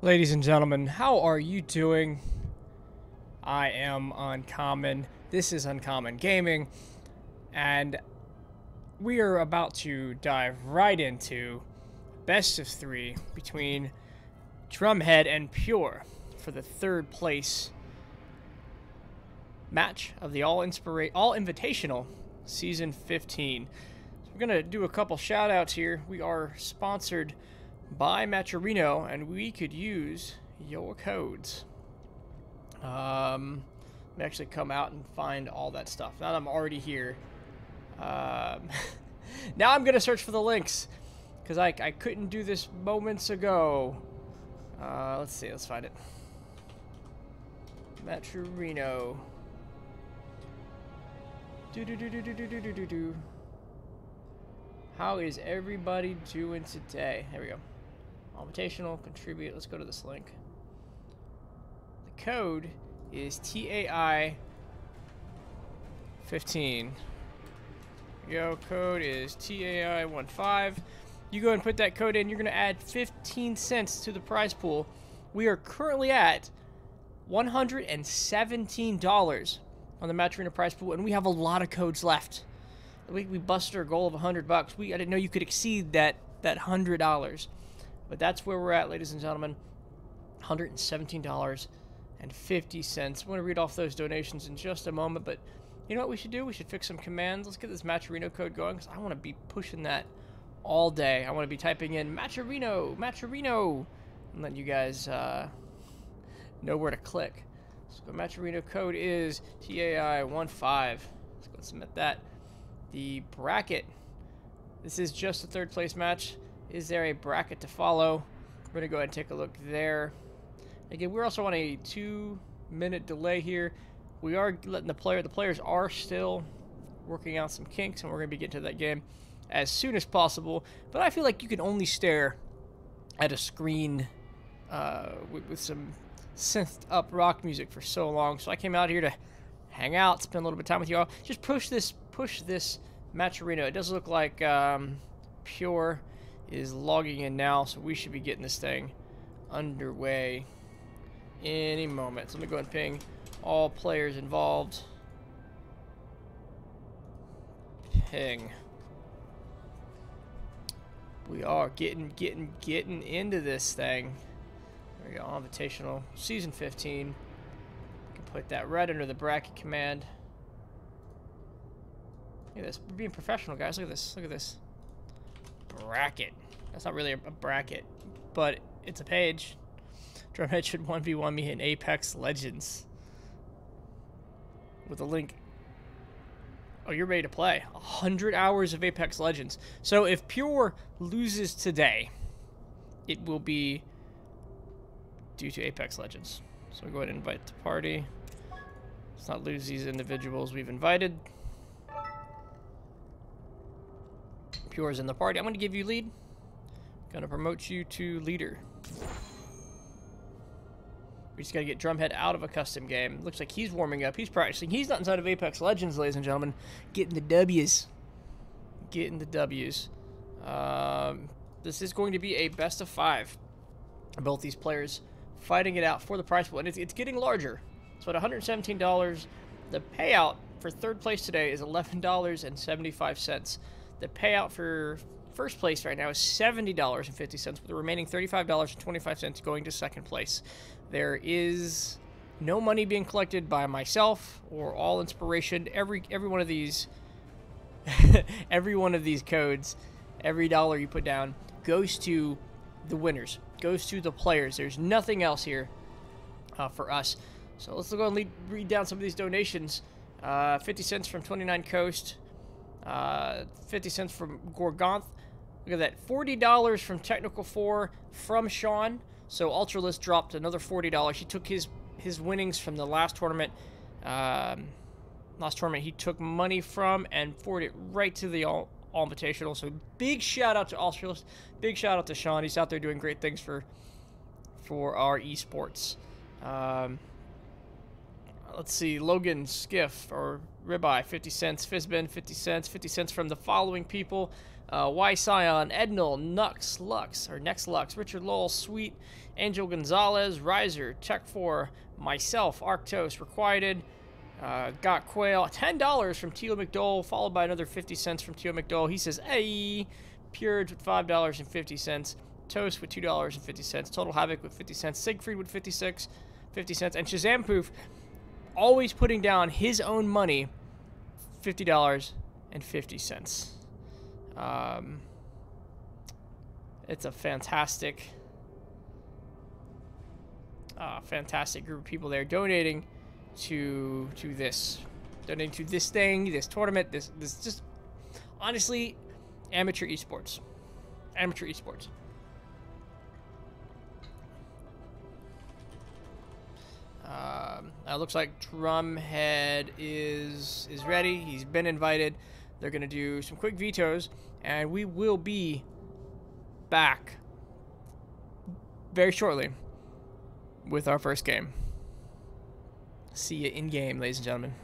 Ladies and gentlemen, how are you doing? I am Uncommon. This is Uncommon Gaming, and we are about to dive right into best of 3 between Drumhead and Pure for the 3rd place match of the All-Invitational Season 15. So we're going to do a couple shout-outs here. We are sponsored by Matcherino, and we could use your codes. Let me actually come out and find all that stuff. Now that I'm already here. Now I'm going to search for the links, because I couldn't do this moments ago. Let's see, let's find it. Matcherino. How is everybody doing today? There we go. All-Invitational, contribute. Let's go to this link. The code is TAI 15. Yo, code is TAI 15. You go and put that code in. You're going to add 15 cents to the prize pool. We are currently at $117 on the Matcherino prize pool, and we have a lot of codes left. We busted our goal of $100. I didn't know you could exceed that $100. But that's where we're at, ladies and gentlemen. $117.50. I'm going to read off those donations in just a moment, but you know what we should do? We should fix some commands. Let's get this Matcherino code going, because I want to be pushing that all day. I want to be typing in Matcherino, and letting you guys know where to click. So the Matcherino code is TAI 15. Let's go and submit that. The bracket. This is just a 3rd place match. Is there a bracket to follow? We're going to go ahead and take a look there. Again, we're also on a 2-minute delay here. We are letting the players are still working out some kinks, and we're going to be getting to that game as soon as possible. But I feel like you can only stare at a screen with some synthed up rock music for so long. So I came out here to hang out, spend a little bit of time with y'all. Just push this Matcherino. It does look like Pure is logging in now, so we should be getting this thing underway any moment. So let me go ahead and ping all players involved. Ping. We are getting into this thing. There we go. All-Invitational Season 15. We can put that right under the bracket command. Look at this. We're being professional, guys. Look at this. Look at this. Bracket. That's not really a bracket, but it's a page. Drumhead should 1v1 me in Apex Legends. With a link. Oh, you're ready to play. 100 hours of Apex Legends. So if Pure loses today, it will be due to Apex Legends. So we'll go ahead and invite to party. Let's not lose these individuals we've invited. Pure's in the party. I'm going to give you lead. Gonna promote you to leader. We just gotta get Drumhead out of a custom game. Looks like he's warming up. He's practicing. He's not inside of Apex Legends, ladies and gentlemen. Getting the W's. Getting the W's. This is going to be a best of 5. Both these players fighting it out for the prize pool, and it's getting larger. So at $117, the payout for 3rd place today is $11.75. The payout for 1st place right now is $70.50, with the remaining $35.25 going to 2nd place. There is no money being collected by myself or All Inspiration. Every one of these every one of these codes, every dollar you put down goes to the winners, goes to the players. There's nothing else here for us. So let's go and read down some of these donations. 50 cents from 29 Coast. 50 cents from Gorgonth. Look at that. $40 from Technical 4 from Sean. So Ultralist dropped another $40. He took his winnings from the last tournament. He took money from and forwarded it right to the All-Invitational. So big shout out to Ultralist. Big shout out to Sean. He's out there doing great things for our esports. Let's see. Logan Skiff, or Ribeye, 50 cents. Fizbin, 50 cents. 50 cents from the following people. Y Scion, Ednil, Nux, Lux, or Next Lux, Richard Lowell, Sweet, Angel Gonzalez, Riser, Tech4, myself, Arctos, Requited, Got Quail, $10 from Teo McDowell, followed by another 50 cents from Teo McDowell. He says, hey, Purge with $5.50, Toast with $2.50, Total Havoc with 50 cents, Siegfried with 50 cents, and Shazam Poof, always putting down his own money, $50.50. It's a fantastic group of people there donating to this thing, this tournament, this just honestly amateur esports. It looks like Drumhead is ready. He's been invited. They're gonna do some quick vetoes, and we will be back very shortly with our first game. See you in game, ladies and gentlemen.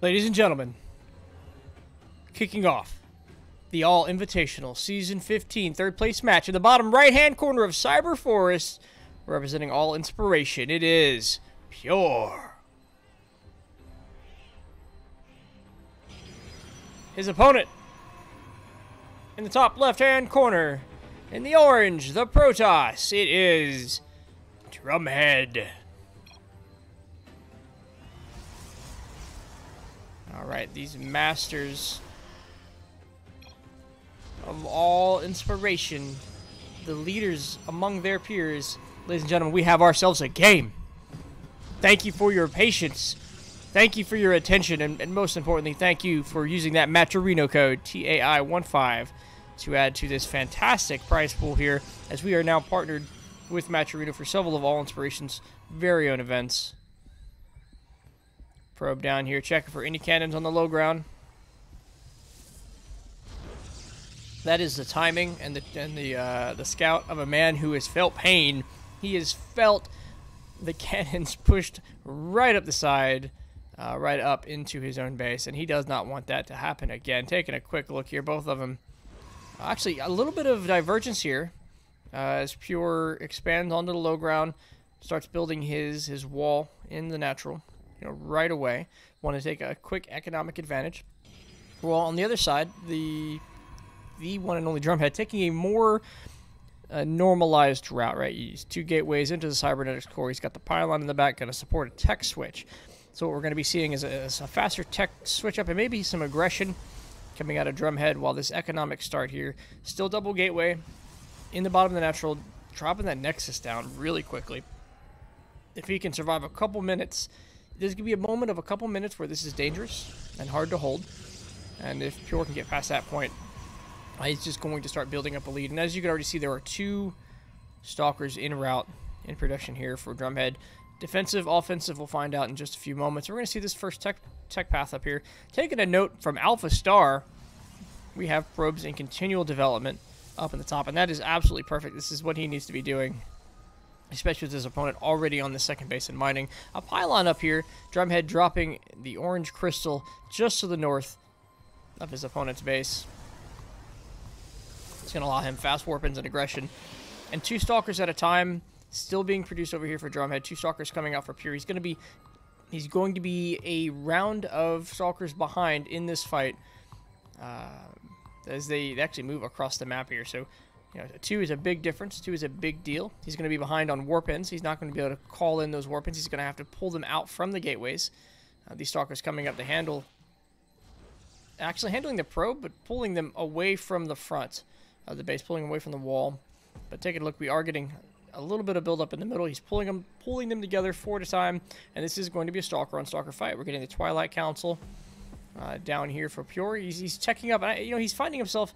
Ladies and gentlemen, kicking off the All-Invitational Season 15 third place match in the bottom right-hand corner of Cyber Forest, representing All Inspiration, it is Pure. His opponent, in the top left-hand corner, in the orange, the Protoss, it is Drumhead. Alright, these masters of all inspiration, the leaders among their peers. Ladies and gentlemen, we have ourselves a game. Thank you for your patience. Thank you for your attention. And most importantly, thank you for using that Matcherino code, TAI15, to add to this fantastic prize pool here, as we are now partnered with Matcherino for several of All Inspiration's very own events. Probe down here, checking for any cannons on the low ground. That is the timing and the scout of a man who has felt pain. He has felt the cannons pushed right up the side, right up into his own base, and he does not want that to happen again. Taking a quick look here, both of them. Actually, a little bit of divergence here as Pure expands onto the low ground, starts building his wall in the natural. Right away. Want to take a quick economic advantage. Well, on the other side, the one and only Drumhead taking a more normalized route, right? He's 2 gateways into the cybernetics core. He's got the pylon in the back, going to support a tech switch. So what we're going to be seeing is a faster tech switch up and maybe some aggression coming out of Drumhead while this economic start here. Still double gateway in the bottom of the natural, dropping that nexus down really quickly. If he can survive a couple minutes, there's going to be a moment of a couple minutes where this is dangerous and hard to hold. And if Pure can get past that point, he's just going to start building up a lead. And as you can already see, there are 2 Stalkers en route in production here for Drumhead. Defensive, offensive, we'll find out in just a few moments. We're going to see this first tech path up here. Taking a note from Alpha Star, we have probes in continual development up in the top. And that is absolutely perfect. This is what he needs to be doing, especially with his opponent already on the second base and mining. A pylon up here, Drumhead dropping the orange crystal just to the north of his opponent's base. It's going to allow him fast warp-ins and aggression. And 2 Stalkers at a time still being produced over here for Drumhead. 2 Stalkers coming out for Pure. He's going to be a round of Stalkers behind in this fight as they actually move across the map here. So 2 is a big difference. 2 is a big deal. He's going to be behind on warp-ins. He's not going to be able to call in those warp-ins. He's going to have to pull them out from the gateways. These Stalkers coming up to handle, actually handling the probe, but pulling them away from the front of the base, pulling away from the wall. But taking a look, we are getting a little bit of build-up in the middle. He's pulling them together 4 at a time, and this is going to be a Stalker-on-Stalker fight. We're getting the Twilight Council down here for Pure. He's checking up, and he's finding himself.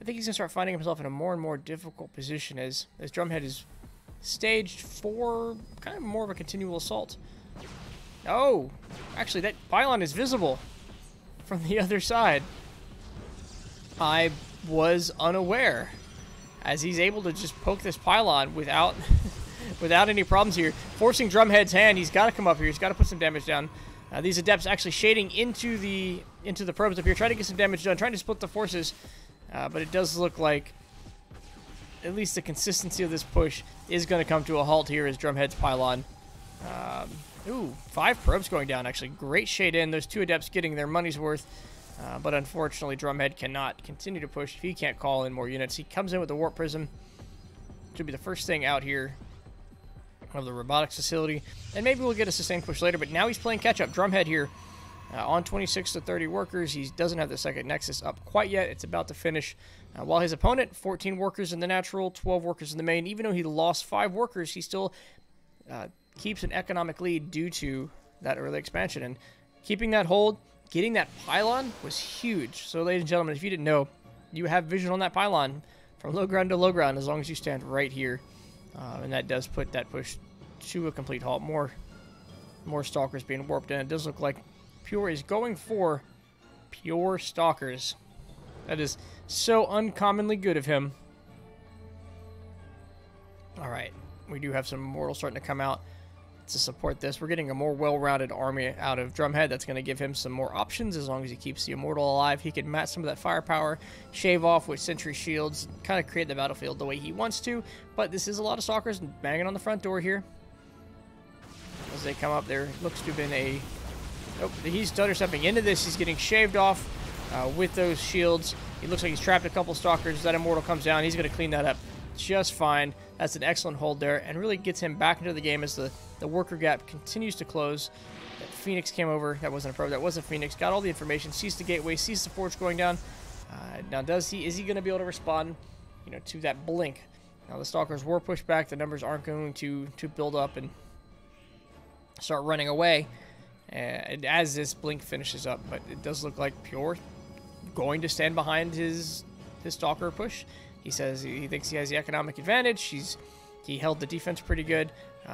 I think he's going to start finding himself in a more and more difficult position as Drumhead is staged for kind of more of a continual assault. Oh, actually, that pylon is visible from the other side. I was unaware, as he's able to just poke this pylon without without any problems here, forcing Drumhead's hand. He's got to come up here. He's got to put some damage down. These adepts actually shading into the probes up here, trying to get some damage done, trying to split the forces. But it does look like at least the consistency of this push is going to come to a halt here as Drumhead's pylon. Ooh, 5 probes going down, actually. Great shade in. Those 2 adepts getting their money's worth. But unfortunately, Drumhead cannot continue to push if he can't call in more units. He comes in with the Warp Prism. Should be the first thing out here of the robotics facility. And maybe we'll get a sustained push later, but now he's playing catch-up. Drumhead here on 26 to 30 workers. He doesn't have the second Nexus up quite yet. It's about to finish. While his opponent, 14 workers in the natural, 12 workers in the main. Even though he lost 5 workers, he still keeps an economic lead due to that early expansion. And keeping that hold, getting that pylon was huge. So, ladies and gentlemen, if you didn't know, you have vision on that pylon from low ground to low ground as long as you stand right here. And that does put that push to a complete halt. More Stalkers being warped in. It does look like Pure is going for Pure Stalkers. That is so uncommonly good of him. Alright, we do have some Immortals starting to come out. to support this. We're getting a more well-rounded army out of Drumhead that's going to give him some more options. As long as he keeps the Immortal alive, he can match some of that firepower, shave off with Sentry Shields, kind of create the battlefield the way he wants to. But this is a lot of Stalkers banging on the front door here. As they come up, there looks to have been a... Oh, he's stutter stepping into this. He's getting shaved off with those shields. He looks like he's trapped a couple Stalkers. That Immortal comes down. He's going to clean that up just fine. That's an excellent hold there, and really gets him back into the game as the worker gap continues to close. That Phoenix came over. That wasn't a probe. That was a Phoenix. Got all the information. Sees the gateway. Sees the forge going down. Now, is he going to be able to respond, to that blink? Now, the Stalkers were pushed back. The numbers aren't going to build up and start running away as this blink finishes up. But it does look like Pure going to stand behind his Stalker push. He says he thinks he has the economic advantage. He held the defense pretty good,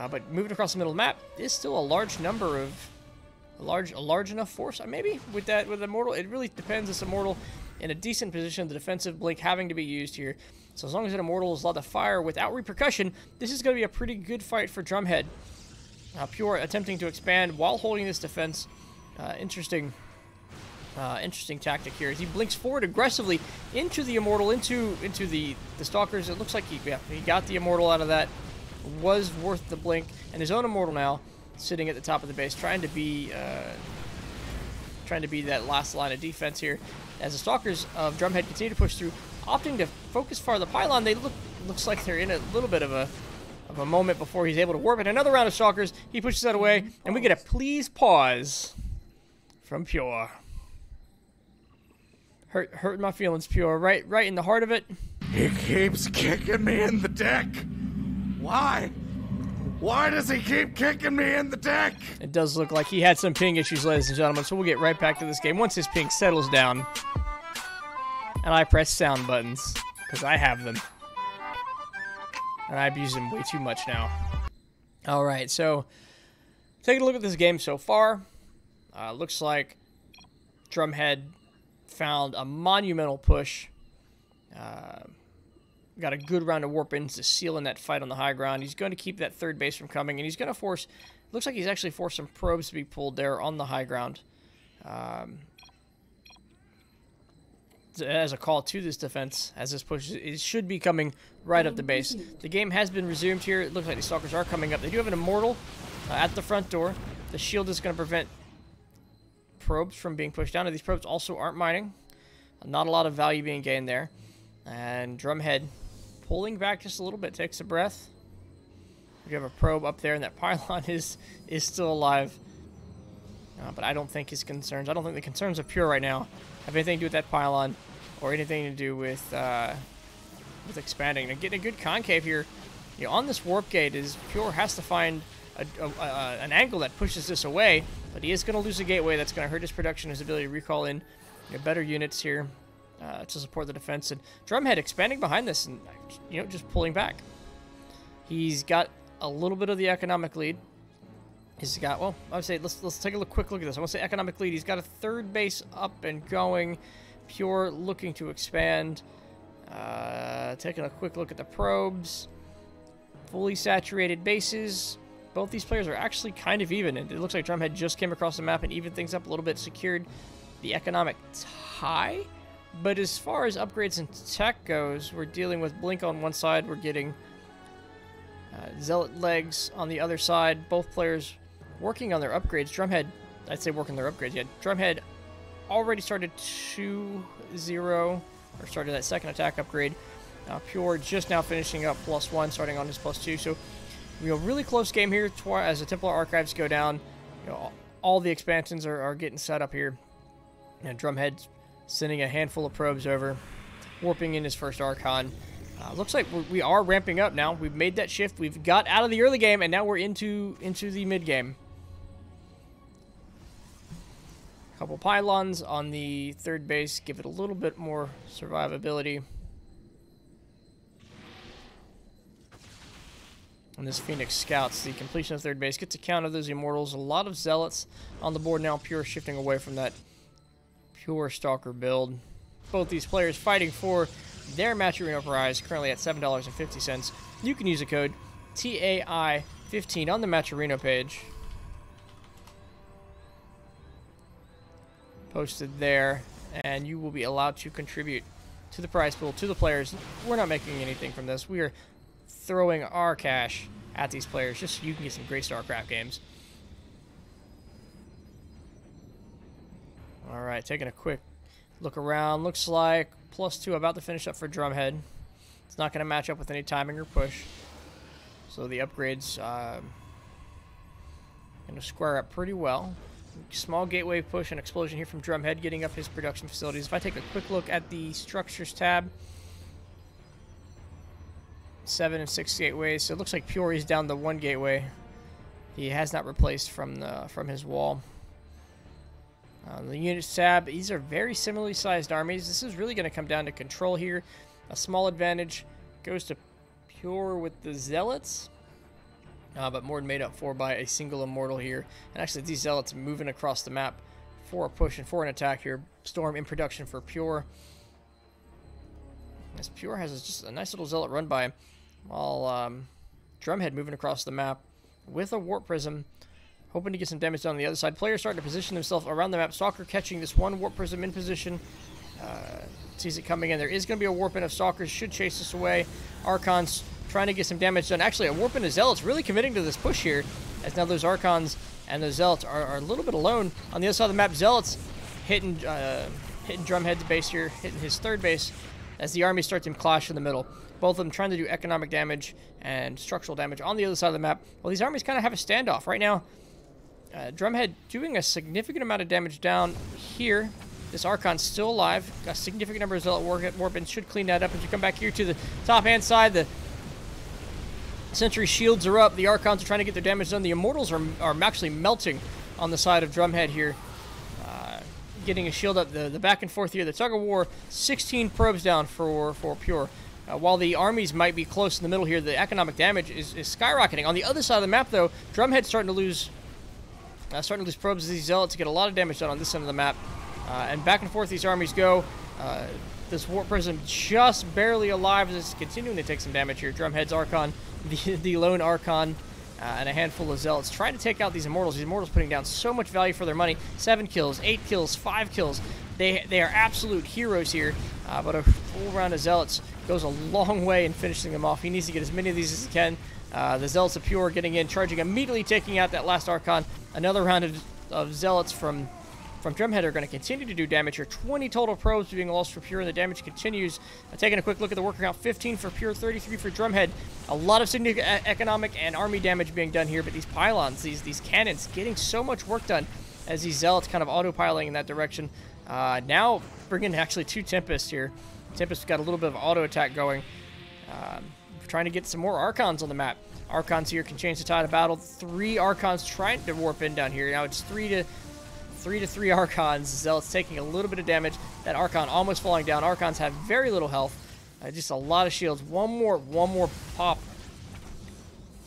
but moving across the middle of the map is still a large number of a large enough force. Maybe with Immortal, it really depends. This Immortal in a decent position, the defensive blink having to be used here. So as long as an Immortal is allowed to fire without repercussion, this is going to be a pretty good fight for Drumhead. Pure attempting to expand while holding this defense. Interesting tactic here as he blinks forward aggressively into the Immortal, into the Stalkers. It looks like he got the Immortal out of that. Was worth the blink, and his own Immortal now sitting at the top of the base, trying to be that last line of defense here. As the Stalkers of Drumhead continue to push through, opting to focus far the pylon. They looks like they're in a little bit of a moment before he's able to warp it. Another round of Stalkers. He pushes that away, and we get a please pause from Pure. Hurting my feelings, Pure. Right in the heart of it. He keeps kicking me in the dick. Why? Why does he keep kicking me in the dick? It does look like he had some ping issues, ladies and gentlemen, so we'll get right back to this game once his ping settles down. And I press sound buttons, because I have them. And I abuse them way too much now. Alright, so taking a look at this game so far. Looks like Drumhead found a monumental push. Got a good round of warp-ins to seal in that fight on the high ground. He's going to keep that third base from coming, and he's going to force... Looks like he's actually forced some probes to be pulled there on the high ground. As a call to this defense, as this push it should be coming right up the base. The game has been resumed here. It looks like the Stalkers are coming up. They do have an Immortal at the front door. The shield is going to prevent probes from being pushed down. And these probes also aren't mining. Not a lot of value being gained there. And Drumhead pulling back just a little bit, takes a breath. We have a probe up there, and that pylon is still alive. But I don't think his concerns, I don't think the concerns of Pure right now have anything to do with that pylon or anything to do with expanding. And getting a good concave here, on this warp gate is Pure has to find an angle that pushes this away, but he is going to lose a gateway. That's going to hurt his production, his ability to recall in better units here to support the defense. And Drumhead expanding behind this and just pulling back. He's got a little bit of the economic lead. He's got, well, I would say let's take a quick look at this. I want to say economic lead. He's got a third base up and going. Pure looking to expand. Taking a quick look at the probes. Fully saturated bases. Both these players are actually kind of even. It looks like Drumhead just came across the map and evened things up a little bit. Secured the economic tie. But as far as upgrades and tech goes, we're dealing with Blink on one side. We're getting Zealot legs on the other side. Both players working on their upgrades. Drumhead, I'd say working their upgrades yet. Drumhead already started 2-0, or started that second attack upgrade. Pure just now finishing up +1, starting on his +2. So, really close game here as the Templar Archives go down. All the expansions are getting set up here. And Drumhead sending a handful of probes over, warping in his first Archon. Looks like we are ramping up now. We've made that shift. We've got out of the early game, and now we're into the mid game. Couple pylons on the third base, give it a little bit more survivability. And this Phoenix scouts the completion of third base, gets a count of those Immortals. A lot of Zealots on the board now. Pure shifting away from that Pure Stalker build. Both these players fighting for their match arena prize, currently at $7.50. You can use the code TAI 15 on the Matcherino page. Posted there, and you will be allowed to contribute to the prize pool, to the players. We're not making anything from this. We are throwing our cash at these players just so you can get some great StarCraft games. All right, taking a quick look around. Looks like +2 about to finish up for Drumhead. It's not going to match up with any timing or push. So the upgrades going to square up pretty well. Small gateway push and explosion here from Drumhead, getting up his production facilities. If I take a quick look at the structures tab, 7 and 6 gateways. So it looks like Pure is down to 1 gateway. He has not replaced from his wall. The units tab, these are very similarly sized armies. This is really going to come down to control here. A small advantage goes to Pure with the Zealots. But more than made up for by a single Immortal here. And actually, these Zealots moving across the map for a push and for an attack here. Storm in production for Pure. As Pure has just a nice little Zealot run by him. While Drumhead moving across the map with a Warp Prism. Hoping to get some damage done on the other side. Players starting to position themselves around the map. Stalker catching this one Warp Prism in position. Sees it coming in. There is going to be a Warp in of Stalkers. Should chase this away. Archons trying to get some damage done. Actually, a Warp in of Zealots really committing to this push here. As now those Archons and those Zealots are a little bit alone. On the other side of the map, Zealots hitting Drumhead's base here. Hitting his third base. As the armies start to clash in the middle. Both of them trying to do economic damage and structural damage on the other side of the map. Well, these armies kind of have a standoff. Right now, Drumhead doing a significant amount of damage down here. This Archon's still alive. Got a significant number of Zealot Warpins. Should clean that up as you come back here to the top-hand side. The Sentry shields are up. The Archons are trying to get their damage done. The Immortals are actually melting on the side of Drumhead here. Getting a shield up. The back and forth here. The tug of war. 16 probes down for Pure. While the armies might be close in the middle here, the economic damage is skyrocketing. On the other side of the map, though, Drumhead's starting to lose probes as these Zealots get a lot of damage done on this end of the map. And back and forth these armies go. This Warp Prism just barely alive as it's continuing to take some damage here. Drumhead's Archon, the lone Archon, and a handful of Zealots trying to take out these Immortals. These Immortals putting down so much value for their money. 7 kills, 8 kills, 5 kills. They are absolute heroes here. But a full round of Zealots goes a long way in finishing them off. He needs to get as many of these as he can. The Zealots of Pure getting in, charging immediately, taking out that last Archon. Another round of Zealots from Drumhead are going to continue to do damage here. 20 total probes being lost for Pure, and the damage continues. Taking a quick look at the worker count, 15 for Pure, 33 for Drumhead. A lot of significant economic and army damage being done here, but these pylons, these cannons, getting so much work done as these Zealots kind of autopiloting in that direction. Now bringing actually 2 Tempests here. Tempest's got a little bit of auto attack going. Trying to get some more Archons on the map. Archons here can change the tide of battle. 3 Archons trying to warp in down here. Now it's 3 to 3 Archons. Zealots taking a little bit of damage. That Archon almost falling down. Archons have very little health. Just a lot of shields. One more pop.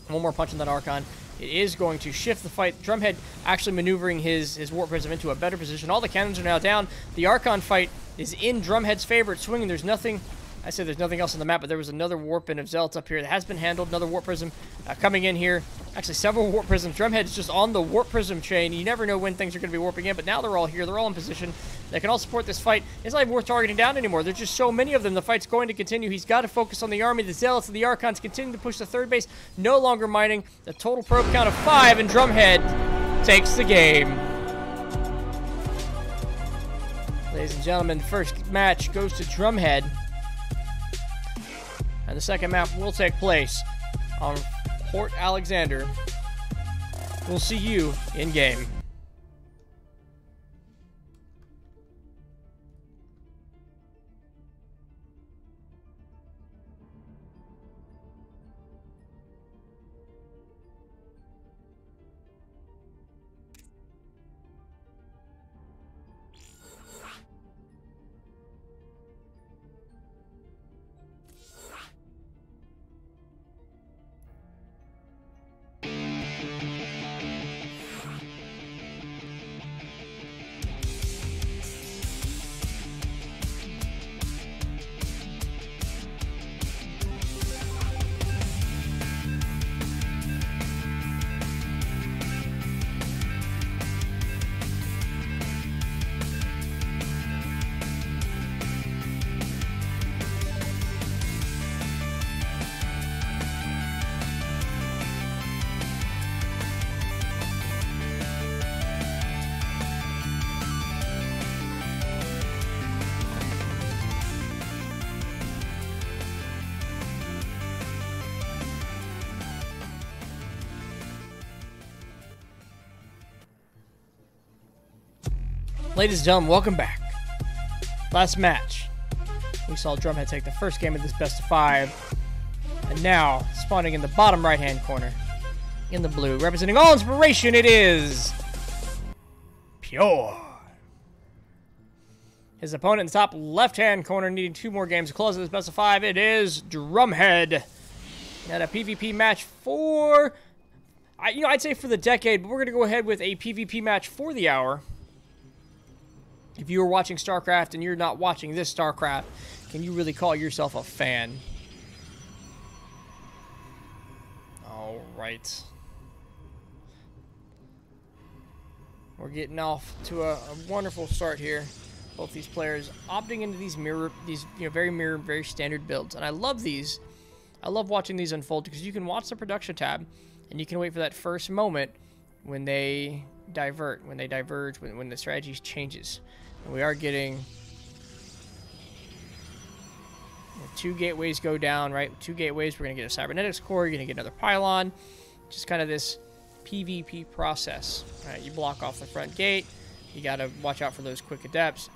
One more punch on that Archon. It is going to shift the fight. Drumhead actually maneuvering his Warp Prism into a better position. All the cannons are now down. The Archon fight is in Drumhead's favor. It's swinging. There's nothing... I said there's nothing else on the map, but there was another Warp-in of Zealots up here that has been handled. Another Warp Prism coming in here. Actually, several Warp Prisms. Drumhead's just on the Warp Prism chain. You never know when things are going to be warping in, but now they're all here. They're all in position. They can all support this fight. It's not even worth targeting down anymore. There's just so many of them. The fight's going to continue. He's got to focus on the army. The Zealots and the Archons continue to push the third base. No longer mining. The total probe count of 5, and Drumhead takes the game. Ladies and gentlemen, the first match goes to Drumhead. And the second map will take place on Port Alexander. We'll see you in game. Ladies and gentlemen, welcome back. Last match, we saw Drumhead take the first game of this best of 5. And now, spawning in the bottom right-hand corner, in the blue, representing all inspiration, it is Pure. His opponent in the top left-hand corner, needing 2 more games to close this best of 5, it is Drumhead. And a PvP match for, I'd say for the decade, but we're going to go ahead with a PvP match for the hour. If you were watching StarCraft and you're not watching this StarCraft, can you really call yourself a fan? All right. We're getting off to a wonderful start here. Both these players opting into these very standard builds, and I love these. I love watching these unfold because you can watch the production tab, and you can wait for that first moment when they divert, when they diverge, when the strategy changes. And we are getting 2 gateways go down, right? 2 gateways. We're gonna get a cybernetics core. You're gonna get another pylon. Just kind of this PvP process. Right? You block off the front gate. You gotta watch out for those quick adepts.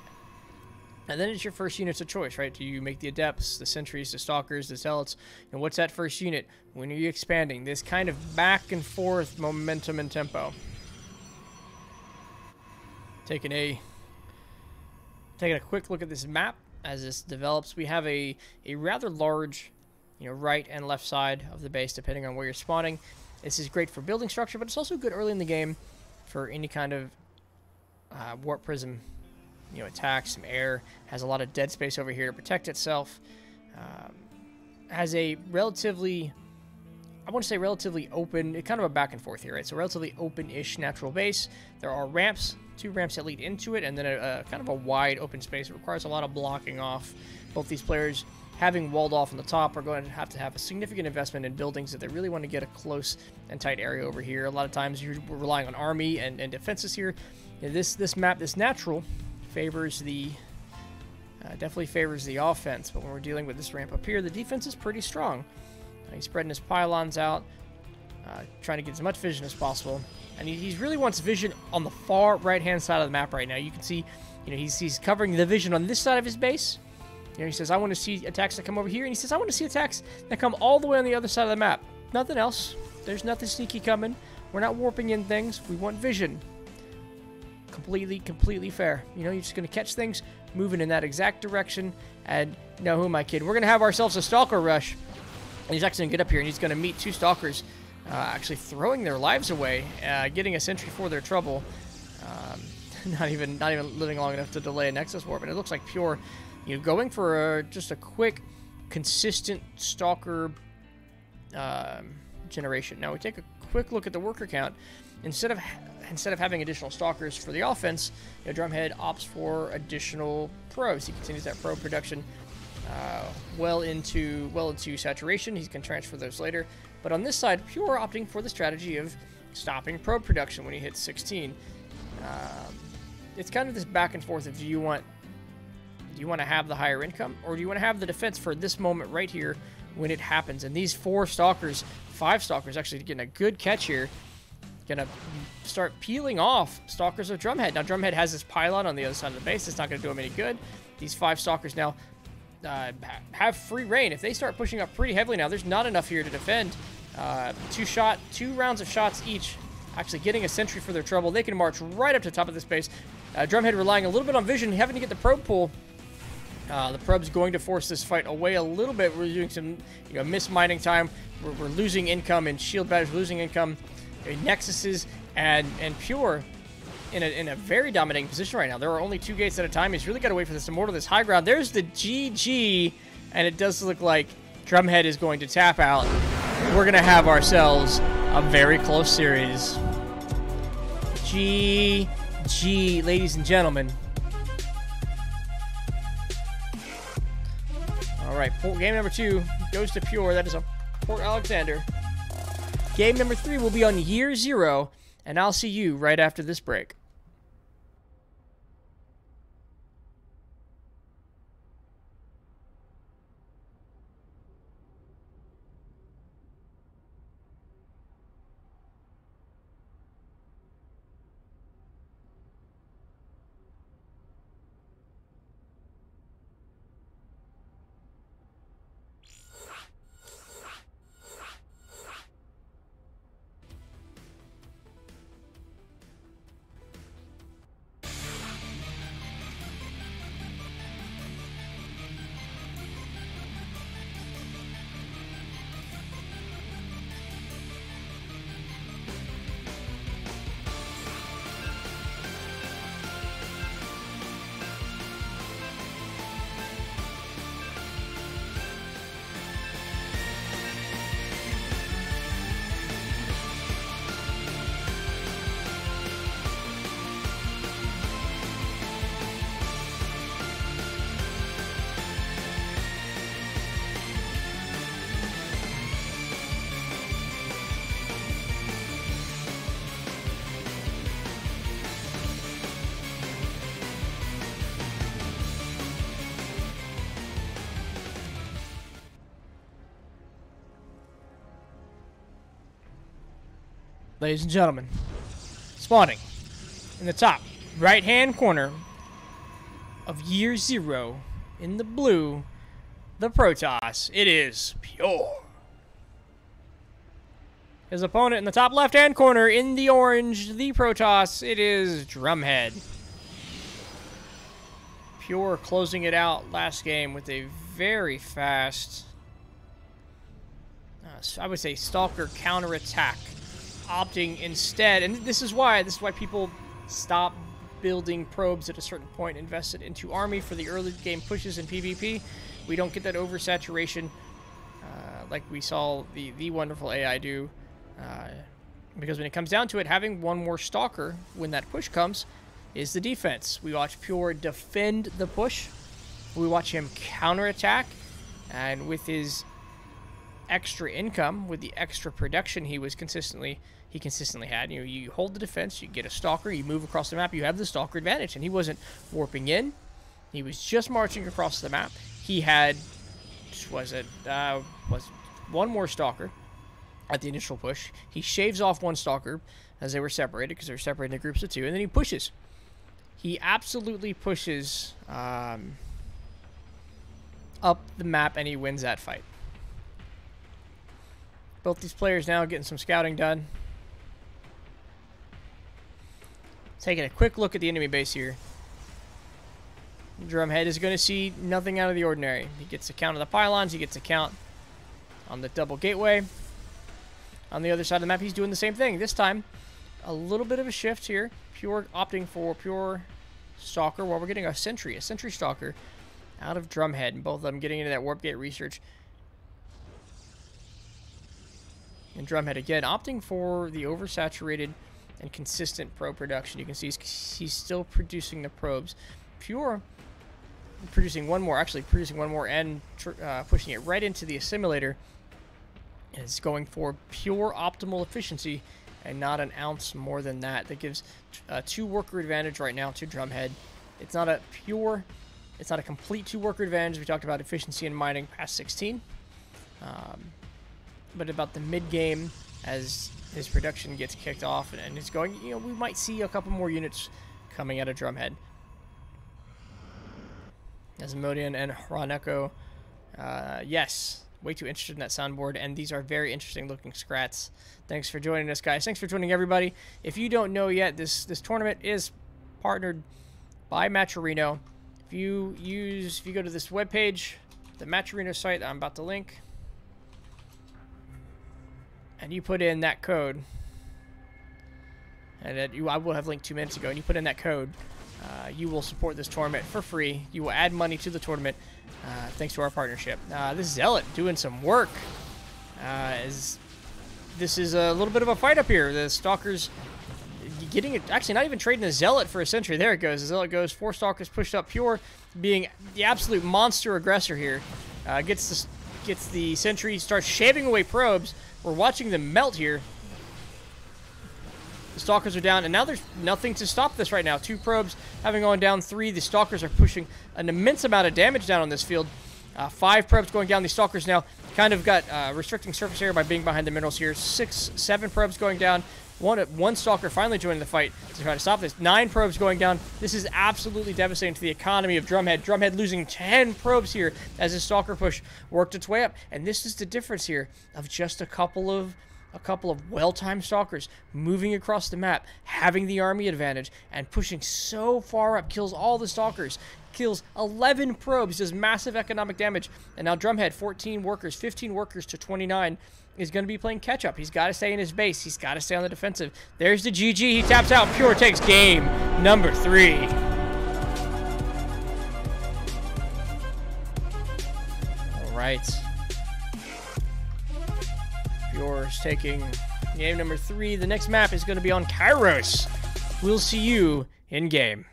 And then it's your first units of choice, right? Do you make the adepts, the sentries, the stalkers, the zealots? And what's that first unit? When are you expanding? This kind of back and forth momentum and tempo. Taking a quick look at this map as this develops. We have a rather large, right and left side of the base, depending on where you're spawning. This is great for building structure, but it's also good early in the game for any kind of warp prism, attack, some air. Has a lot of dead space over here to protect itself. Has a relatively, I want to say relatively open, kind of a back and forth here, right? So relatively open-ish natural base. There are ramps, 2 ramps that lead into it, and then a kind of a wide open space. It requires a lot of blocking off. Both these players, having walled off on the top, are going to have a significant investment in buildings if they really want to get a close and tight area over here. A lot of times you're relying on army and defenses here. This map, this natural, favors the definitely favors the offense, but when we're dealing with this ramp up here, the defense is pretty strong. He's spreading his pylons out, trying to get as much vision as possible, and he really wants vision on the far right-hand side of the map right now. You can see, he's covering the vision on this side of his base. He says, I want to see attacks that come over here, and he says, I want to see attacks that come all the way on the other side of the map. Nothing else. There's nothing sneaky coming. We're not warping in things. We want vision. Completely fair. You're just going to catch things moving in that exact direction, and who am I kidding? We're going to have ourselves a stalker rush, and he's actually going to get up here, and he's going to meet 2 stalkers, actually throwing their lives away, getting a sentry for their trouble, not even living long enough to delay a Nexus Warp, and it looks like Pure, going for just a quick, consistent stalker generation. Now we take a quick look at the worker count. Instead of having additional stalkers for the offense, Drumhead opts for additional probes. He continues that probe production well into saturation. He can transfer those later. But on this side, Pure opting for the strategy of stopping probe production when he hits 16. It's kind of this back and forth of do you want to have the higher income, or do you want to have the defense for this moment right here when it happens? And these 5 stalkers actually getting a good catch here. Gonna start peeling off stalkers of Drumhead. Now Drumhead has this pylon on the other side of the base. It's not going to do him any good. These 5 stalkers now have free reign. If they start pushing up pretty heavily now, there's not enough here to defend. 2 rounds of shots each, actually getting a sentry for their trouble. They can march right up to the top of this base. Drumhead relying a little bit on vision, having to get the probe pull. The probe's going to force this fight away a little bit. We're doing some mining time. We're losing income, and shield batters losing income. Nexuses and Pure in a very dominating position right now. There are only 2 gates at a time. He's really got to wait for this Immortal, this high ground. There's the GG, and it does look like Drumhead is going to tap out. We're going to have ourselves a very close series. GG, ladies and gentlemen. All right, game number 2 goes to Pure. That is a Port Alexander. Game number 3 will be on year 0, and I'll see you right after this break. ladies and gentlemen, spawning in the top right-hand corner of Year Zero in the blue, the Protoss. It is Pure. His opponent in the top left-hand corner in the orange, the Protoss. It is Drumhead. Pure closing it out last game with a very fast, I would say, Stalker counterattack, opting instead, and this is why people stop building probes at a certain point, invested into army for the early game pushes in PvP. We don't get that oversaturation like we saw the wonderful AI do, because when it comes down to it, having one more Stalker when that push comes is the defense. We watch Pure defend the push, we watch him counterattack, and with his extra income, with the extra production he consistently had. You know, you hold the defense, you get a Stalker, you move across the map, you have the Stalker advantage, and he wasn't warping in, he was just marching across the map. He had, was one more Stalker at the initial push. He shaves off one Stalker as they were separated, because they were separated into groups of two, and then he pushes. He absolutely pushes up the map, and he wins that fight. Both these players now getting some scouting done. Taking a quick look at the enemy base here. Drumhead is going to see nothing out of the ordinary. He gets a count of the pylons. He gets a count on the double gateway. On the other side of the map, he's doing the same thing. This time, a little bit of a shift here. Pure opting for Pure Stalker, while we're getting a Sentry Stalker out of Drumhead, and both of them getting into that Warp Gate research. And Drumhead again opting for the oversaturated and consistent probe production. You can see he's still producing the probes. Pure producing one more, and pushing it right into the assimilator. And it's going for pure optimal efficiency and not an ounce more than that. That gives 2 worker advantage right now to Drumhead. It's not a complete 2 worker advantage. We talked about efficiency and mining past 16. But about the mid-game, as his production gets kicked off and it's going, you know, we might see a couple more units coming out of Drumhead. Asmodian and Raneko, yes, way too interested in that soundboard, and these are very interesting looking scrats. Thanks for joining us, guys. Thanks for joining everybody. If you don't know yet, this tournament is partnered by Matcherino. If you go to this webpage, the Matcherino site that I'm about to link, and you put in that code, and I will have linked 2 minutes ago, and you put in that code, you will support this tournament for free. You will add money to the tournament thanks to our partnership. This Zealot doing some work. This is a little bit of a fight up here. The Stalkers getting it, actually not even trading the Zealot for a Sentry. There it goes. The Zealot goes. 4 Stalkers pushed up. Pure being the absolute monster aggressor here. Gets the Sentry, starts shaving away probes. We're watching them melt here. The Stalkers are down, and now there's nothing to stop this right now. 2 probes having gone down, 3. The Stalkers are pushing an immense amount of damage down on this field. 5 probes going down. The Stalkers now kind of got restricting surface area by being behind the minerals here. 6, 7 probes going down. One Stalker finally joining the fight to try to stop this. 9 probes going down. This is absolutely devastating to the economy of Drumhead. Drumhead losing 10 probes here as his Stalker push worked its way up. And this is the difference here of just a couple of well-timed Stalkers moving across the map, having the army advantage, and pushing so far up. Kills all the Stalkers. Kills 11 probes. Does massive economic damage. And now Drumhead, 14 workers, 15 workers to 29. Is going to be playing catch-up. He's got to stay in his base. He's got to stay on the defensive. There's the GG. He taps out. Pure takes game number 3. All right. Pure's taking game number 3. The next map is going to be on Kairos. We'll see you in game.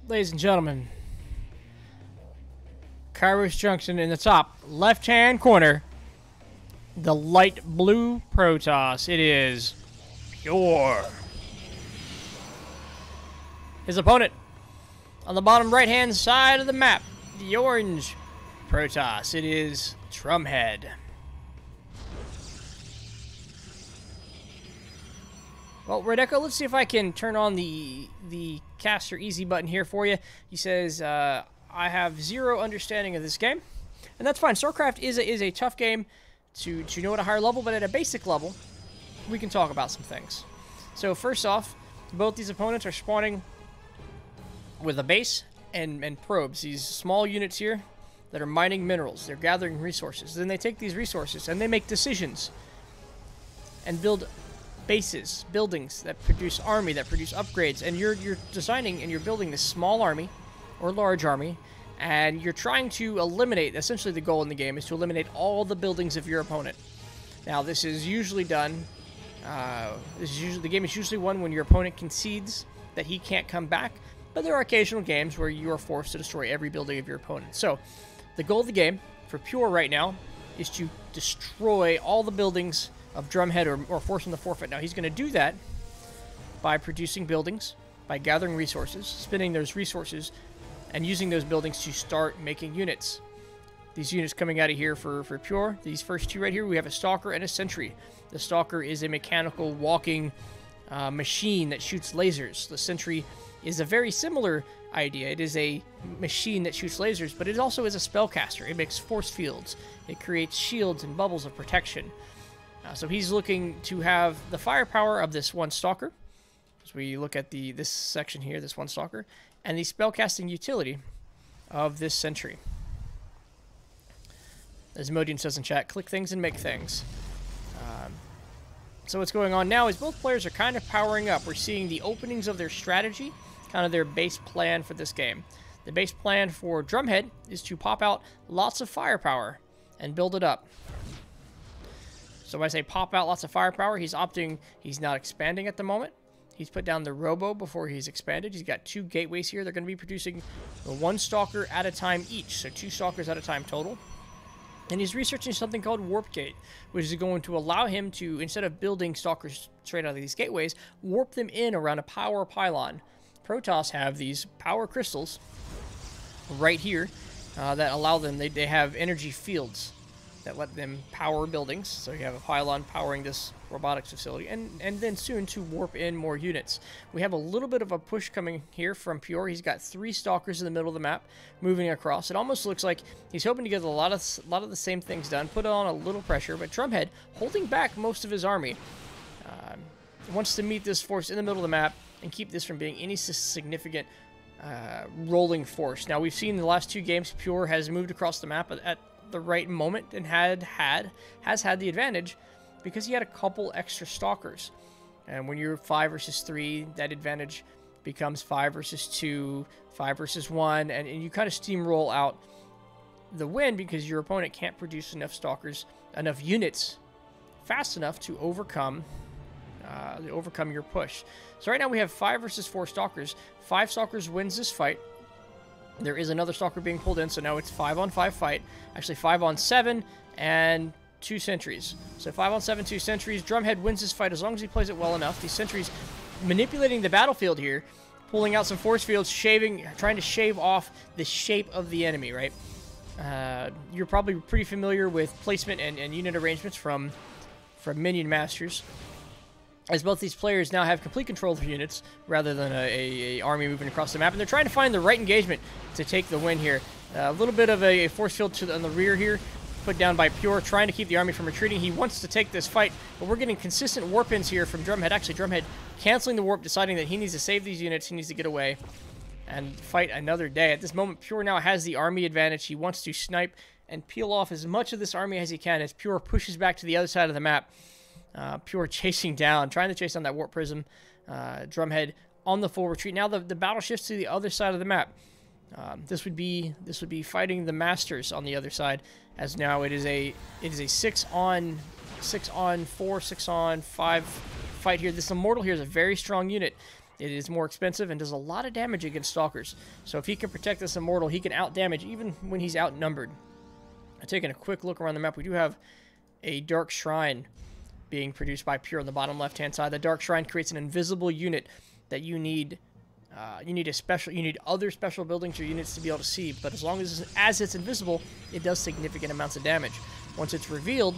ladies and gentlemen, Kairos Junction in the top left-hand corner, the light blue Protoss. It is Pure. His opponent on the bottom right-hand side of the map, the orange Protoss. It is Drumhead. Well, Red Echo, let's see if I can turn on the caster easy button here for you. He says, I have zero understanding of this game. And that's fine. StarCraft is a tough game to know at a higher level, but at a basic level, we can talk about some things. So first off, both these opponents are spawning with a base and probes. These small units here that are mining minerals. They're gathering resources. Then they take these resources and they make decisions and build bases, buildings that produce army, that produce upgrades. And you're designing and you're building this small army or large army, and you're trying to eliminate, essentially the goal in the game is to eliminate all the buildings of your opponent. Now this is usually done, the game is usually won when your opponent concedes that he can't come back, but there are occasional games where you are forced to destroy every building of your opponent. So the goal of the game for Pure right now is to destroy all the buildings of Drumhead or force him to forfeit. Now he's going to do that by producing buildings, by gathering resources, spending those resources, and using those buildings to start making units. These units coming out of here for Pure, these first two right here, we have a Stalker and a Sentry. The Stalker is a mechanical walking machine that shoots lasers. The Sentry is a very similar idea. It is a machine that shoots lasers, but it also is a spellcaster. It makes force fields. It creates shields and bubbles of protection. So he's looking to have the firepower of this one Stalker. As we look at this section here, this one Stalker, and the spellcasting utility of this Sentry. As Modium says in chat, click things and make things. So what's going on now is both players are kind of powering up. We're seeing the openings of their strategy, kind of their base plan for this game. The base plan for Drumhead is to pop out lots of firepower and build it up. So when I say pop out lots of firepower, he's not expanding at the moment. He's put down the Robo before he's expanded. He's got two gateways here. They're going to be producing one Stalker at a time each, so two Stalkers at a time total. And he's researching something called Warp Gate, which is going to allow him to, instead of building Stalkers straight out of these gateways, warp them in around a power pylon. Protoss have these power crystals right here that allow them, they have energy fields that let them power buildings. So you have a pylon powering this robotics facility, and then soon to warp in more units. We have a little bit of a push coming here from Pure. He's got three Stalkers in the middle of the map moving across. It almost looks like he's hoping to get a lot of the same things done, put on a little pressure, but Drumhead holding back most of his army. Wants to meet this force in the middle of the map and keep this from being any significant rolling force. Now we've seen in the last two games Pure has moved across the map at the right moment and has had the advantage because he had a couple extra Stalkers. And when you're 5 versus 3, that advantage becomes 5 versus 2, 5 versus 1, and you kind of steamroll out the win because your opponent can't produce enough Stalkers, enough units fast enough to overcome your push. So right now we have 5 versus 4 Stalkers. 5 Stalkers wins this fight. There is another Stalker being pulled in, so now it's 5-on-5 fight. Actually, 5-on-7 and 2 sentries. So 5-on-7, 2 sentries. Drumhead wins this fight as long as he plays it well enough. These sentries manipulating the battlefield here, pulling out some force fields, trying to shave off the shape of the enemy, right? You're probably pretty familiar with placement and unit arrangements from Minion Masters, as both these players now have complete control of the units rather than a army moving across the map, and they're trying to find the right engagement to take the win here. A little bit of a force field on the rear here, put down by Pure, trying to keep the army from retreating. He wants to take this fight, but we're getting consistent warp-ins here from Drumhead. Actually, Drumhead canceling the warp, deciding that he needs to save these units, he needs to get away and fight another day. At this moment, Pure now has the army advantage. He wants to snipe and peel off as much of this army as he can as Pure pushes back to the other side of the map. Pure trying to chase down that warp prism. Drumhead on the full retreat. Now the battle shifts to the other side of the map. This would be fighting the Masters on the other side, as now it is a 6-on-4, 6-on-5 fight here. This Immortal here is a very strong unit. It is more expensive and does a lot of damage against Stalkers. So if he can protect this Immortal, he can out-damage even when he's outnumbered. Taking a quick look around the map, we do have a Dark Shrine being produced by Pure on the bottom left-hand side. The Dark Shrine creates an invisible unit that you need. You need other special buildings or units to be able to see, but as long as it's invisible, it does significant amounts of damage. Once it's revealed,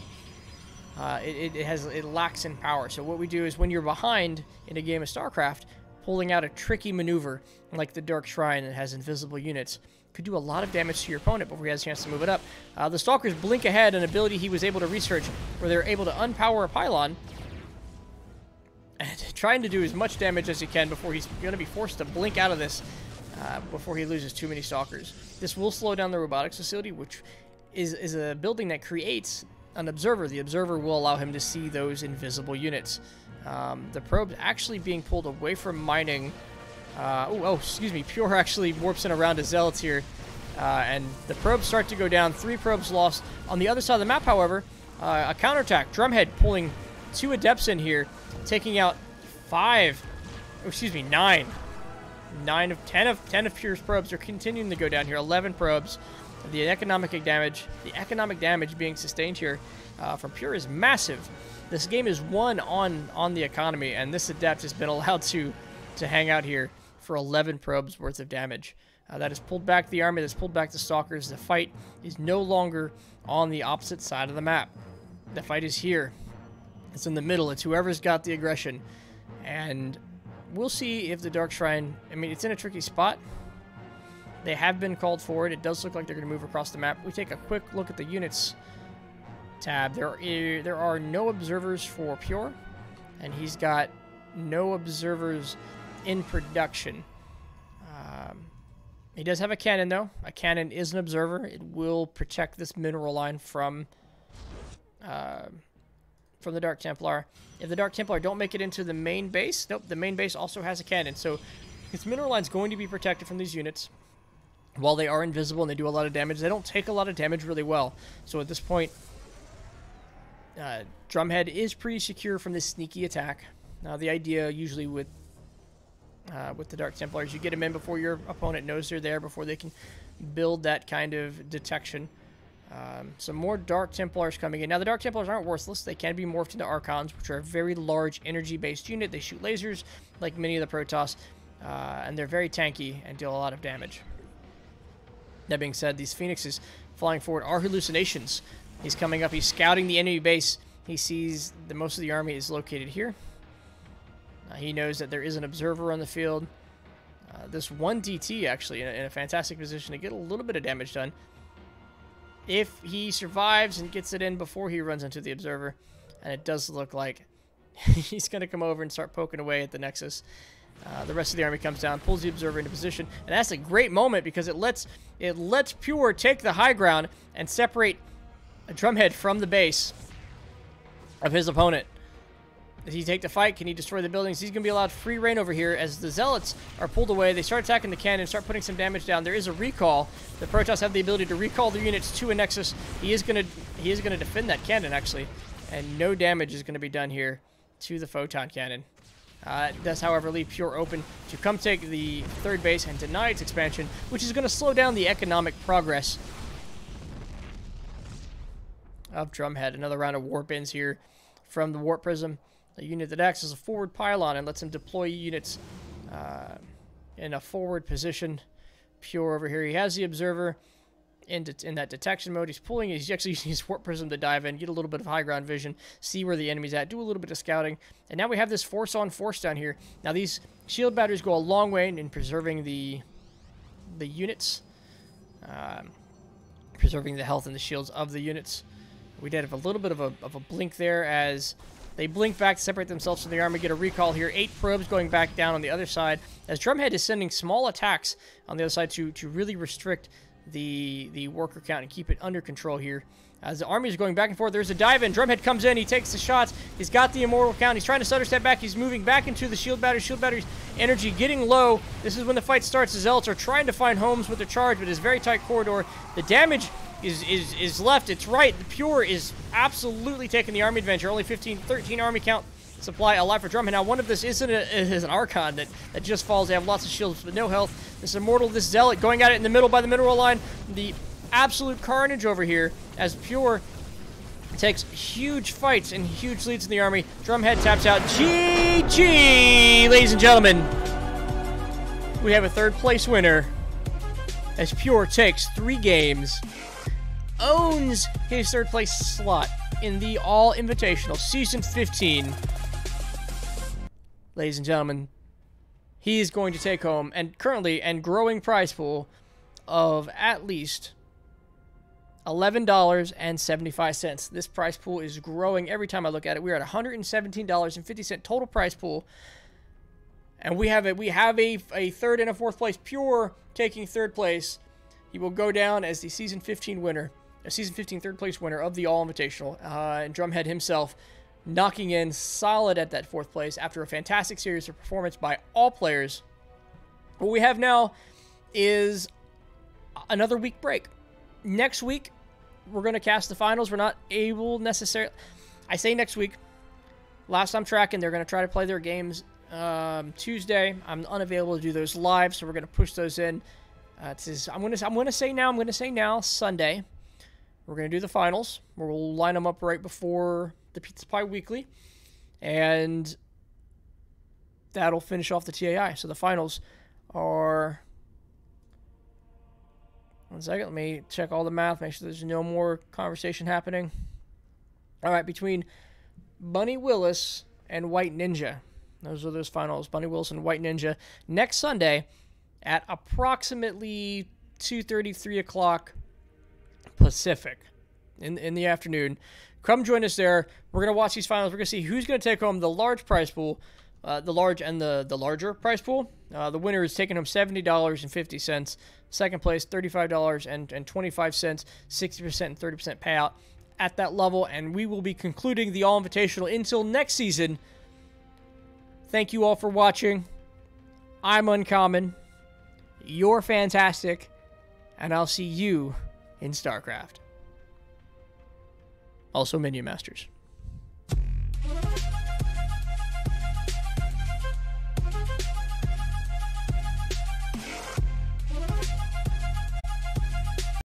it lacks in power. So what we do is when you're behind in a game of StarCraft, pulling out a tricky maneuver like the Dark Shrine that has invisible units could do a lot of damage to your opponent before he has a chance to move it up. The Stalkers blink ahead, an ability he was able to research where they're able to unpower a pylon and trying to do as much damage as he can before he's going to be forced to blink out of this before he loses too many Stalkers. This will slow down the robotics facility, which is a building that creates an observer. The observer will allow him to see those invisible units. The probe actually being pulled away from mining. Excuse me. Pure actually warps in around to Zealots here. And the probes start to go down. 3 probes lost. On the other side of the map, however, a counterattack. Drumhead pulling 2 Adepts in here, taking out 9 of 10 of Pure's probes are continuing to go down here. 11 probes. The economic damage being sustained here from Pure is massive. This game is won on the economy, and this Adept has been allowed to hang out here for 11 probes worth of damage. That has pulled back the army, that's pulled back the Stalkers. The fight is no longer on the opposite side of the map. The fight is here. It's in the middle. It's whoever's got the aggression. And we'll see if the Dark Shrine... I mean, it's in a tricky spot. They have been called forward. It does look like they're going to move across the map. We take a quick look at the units tab. There are no observers for Pure. And he's got no observers in production. He does have a cannon, though. A cannon is an observer. It will protect this mineral line from the Dark Templar. If the Dark Templar don't make it into the main base, nope, the main base also has a cannon. So this mineral line is going to be protected from these units. While they are invisible and they do a lot of damage, they don't take a lot of damage really well. So at this point, Drumhead is pretty secure from this sneaky attack. Now the idea usually with the Dark Templars, you get them in before your opponent knows they're there, before they can build that kind of detection. Some more Dark Templars coming in. Now, the Dark Templars aren't worthless. They can be morphed into Archons, which are a very large energy-based unit. They shoot lasers, like many of the Protoss, and they're very tanky and deal a lot of damage. That being said, these Phoenixes flying forward are hallucinations. He's coming up. He's scouting the enemy base. He sees that most of the army is located here. He knows that there is an observer on the field. This one DT, actually, in a fantastic position to get a little bit of damage done. If he survives and gets it in before he runs into the observer, and it does look like he's going to come over and start poking away at the Nexus. The rest of the army comes down, pulls the observer into position, and that's a great moment because it lets Pure take the high ground and separate a Drumhead from the base of his opponent. Does he take the fight? Can he destroy the buildings? He's going to be allowed free reign over here as the Zealots are pulled away. They start attacking the cannon, start putting some damage down. There is a recall. The Protoss have the ability to recall their units to a Nexus. He is going to defend that cannon, actually, and no damage is going to be done here to the Photon Cannon. It does, however, leave Pure open to come take the third base and deny its expansion, which is going to slow down the economic progress of Drumhead. Another round of warp ins here from the Warp Prism. A unit that acts as a forward pylon and lets him deploy units in a forward position. Pure over here. He has the observer in that detection mode. He's actually using his Warp Prism to dive in, get a little bit of high ground vision, see where the enemy's at, do a little bit of scouting. And now we have this force on force down here. Now these shield batteries go a long way in preserving the units, preserving the health and the shields of the units. We did have a little bit of a blink there as they blink back to separate themselves from the army, get a recall here. 8 probes going back down on the other side as Drumhead is sending small attacks on the other side to really restrict the worker count and keep it under control here. As the army is going back and forth, there's a dive in. Drumhead comes in, he takes the shots. He's got the immortal count. He's trying to stutter step back. He's moving back into the shield battery. Shield battery's energy getting low. This is when the fight starts. The Zealots are trying to find homes with their charge, but it's a very tight corridor. The damage is left. It's right. The Pure is absolutely taking the army adventure. Only 13 army count supply alive for Drumhead. Now, one of this is an Archon that just falls. They have lots of shields but no health. This Immortal, this Zealot going at it in the middle by the mineral line. The absolute carnage over here as Pure takes huge fights and huge leads in the army. Drumhead taps out. GG, ladies and gentlemen. We have a third place winner as Pure takes 3 games, owns his third place slot in the All-Invitational Season 15. Ladies and gentlemen, he is going to take home and currently and growing prize pool of at least $11.75. This prize pool is growing every time I look at it. We're at $117.50 total prize pool. And we have a third and a fourth place. Pure taking third place. He will go down as the Season 15 winner. A Season 15 third place winner of the All-Invitational. And Drumhead himself knocking in solid at that fourth place after a fantastic series of performance by all players. What we have now is another week break. Next week, we're going to cast the finals. We're not able necessarily... I say next week. Last I'm tracking, they're going to try to play their games Tuesday. I'm unavailable to do those live, so we're going to push those in. I'm going to say now, Sunday. We're going to do the finals. We'll line them up right before the Pizza Pie Weekly, and that'll finish off the TAI. So the finals are... One second, let me check all the math, make sure there's no more conversation happening. All right, between Bunny Willis and White Ninja. Those are those finals, Bunny Willis and White Ninja. Next Sunday at approximately 2:30, 3 o'clock Pacific in the afternoon. Come join us there. We're going to watch these finals. We're going to see who's going to take home the large prize pool, the larger prize pool. The winner is taking home $70.50. Second place, $35.25, 60% and 30% payout at that level. And we will be concluding the All-Invitational until next season. Thank you all for watching. I'm Uncommon. You're fantastic. And I'll see you in StarCraft. Also, Minion Masters.